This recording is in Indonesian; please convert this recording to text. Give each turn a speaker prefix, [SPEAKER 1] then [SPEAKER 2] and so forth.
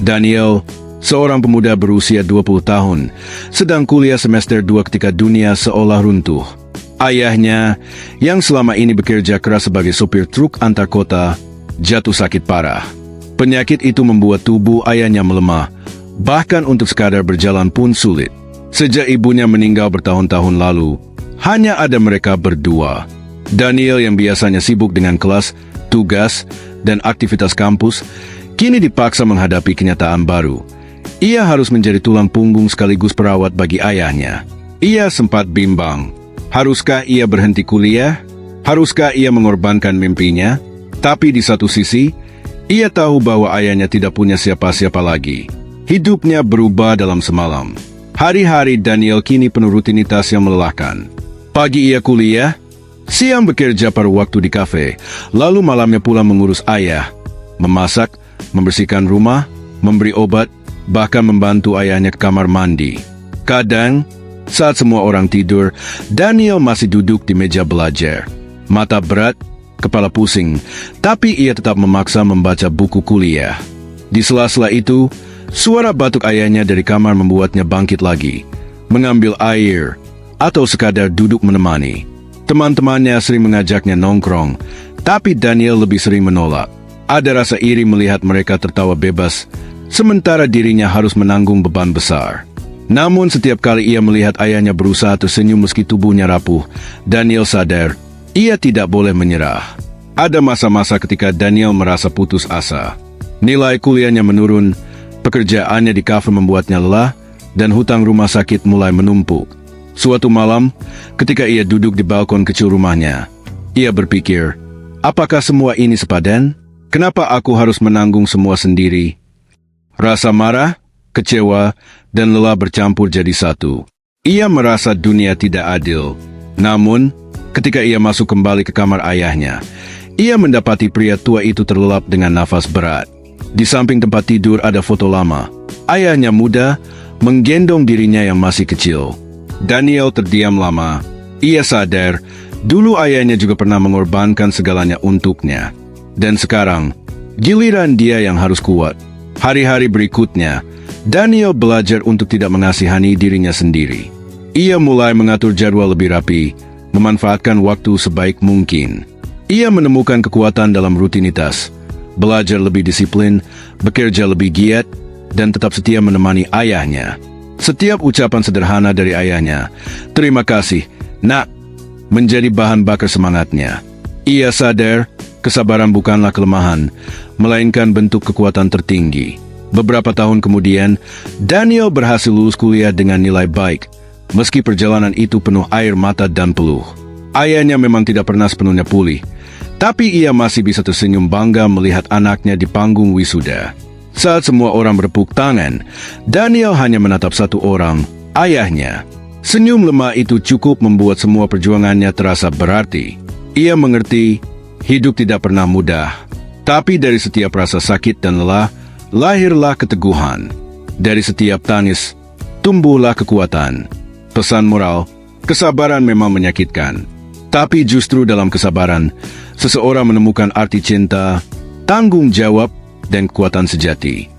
[SPEAKER 1] Daniel, seorang pemuda berusia 20 tahun, sedang kuliah semester 2 ketika dunia seolah runtuh. Ayahnya, yang selama ini bekerja keras sebagai sopir truk antar kota, jatuh sakit parah. Penyakit itu membuat tubuh ayahnya melemah, bahkan untuk sekadar berjalan pun sulit. Sejak ibunya meninggal bertahun-tahun lalu, hanya ada mereka berdua. Daniel yang biasanya sibuk dengan kelas, tugas, dan aktivitas kampus, kini dipaksa menghadapi kenyataan baru. Ia harus menjadi tulang punggung sekaligus perawat bagi ayahnya. Ia sempat bimbang. Haruskah ia berhenti kuliah? Haruskah ia mengorbankan mimpinya? Tapi di satu sisi, ia tahu bahwa ayahnya tidak punya siapa-siapa lagi. Hidupnya berubah dalam semalam. Hari-hari Daniel kini penuh rutinitas yang melelahkan. Pagi ia kuliah, siang bekerja paruh waktu di kafe, lalu malamnya pulang mengurus ayah, memasak, membersihkan rumah, memberi obat, bahkan membantu ayahnya ke kamar mandi. Kadang, saat semua orang tidur, Daniel masih duduk di meja belajar. Mata berat, kepala pusing, tapi ia tetap memaksa membaca buku kuliah. Di sela-sela itu, suara batuk ayahnya dari kamar membuatnya bangkit lagi, mengambil air, atau sekadar duduk menemani. Teman-temannya sering mengajaknya nongkrong, tapi Daniel lebih sering menolak. Ada rasa iri melihat mereka tertawa bebas, sementara dirinya harus menanggung beban besar. Namun setiap kali ia melihat ayahnya berusaha tersenyum meski tubuhnya rapuh, Daniel sadar, ia tidak boleh menyerah. Ada masa-masa ketika Daniel merasa putus asa. Nilai kuliahnya menurun, pekerjaannya di kafe membuatnya lelah, dan hutang rumah sakit mulai menumpuk. Suatu malam, ketika ia duduk di balkon kecil rumahnya, ia berpikir, apakah semua ini sepadan? Kenapa aku harus menanggung semua sendiri? Rasa marah, kecewa, dan lelah bercampur jadi satu. Ia merasa dunia tidak adil. Namun, ketika ia masuk kembali ke kamar ayahnya, ia mendapati pria tua itu terlelap dengan nafas berat. Di samping tempat tidur ada foto lama. Ayahnya muda, menggendong dirinya yang masih kecil. Daniel terdiam lama. Ia sadar, dulu ayahnya juga pernah mengorbankan segalanya untuknya. Dan sekarang, giliran dia yang harus kuat. Hari-hari berikutnya, Daniel belajar untuk tidak mengasihani dirinya sendiri. Ia mulai mengatur jadwal lebih rapi, memanfaatkan waktu sebaik mungkin. Ia menemukan kekuatan dalam rutinitas, belajar lebih disiplin, bekerja lebih giat, dan tetap setia menemani ayahnya. Setiap ucapan sederhana dari ayahnya, "Terima kasih, Nak," menjadi bahan bakar semangatnya. Ia sadar, kesabaran bukanlah kelemahan, melainkan bentuk kekuatan tertinggi. Beberapa tahun kemudian, Daniel berhasil lulus kuliah dengan nilai baik, meski perjalanan itu penuh air mata dan peluh. Ayahnya memang tidak pernah sepenuhnya pulih, tapi ia masih bisa tersenyum bangga melihat anaknya di panggung wisuda. Saat semua orang bertepuk tangan, Daniel hanya menatap satu orang, ayahnya. Senyum lemah itu cukup membuat semua perjuangannya terasa berarti. Ia mengerti, hidup tidak pernah mudah. Tapi dari setiap rasa sakit dan lelah, lahirlah keteguhan. Dari setiap tangis, tumbuhlah kekuatan. Pesan moral, kesabaran memang menyakitkan. Tapi justru dalam kesabaran, seseorang menemukan arti cinta, tanggung jawab, dan kekuatan sejati.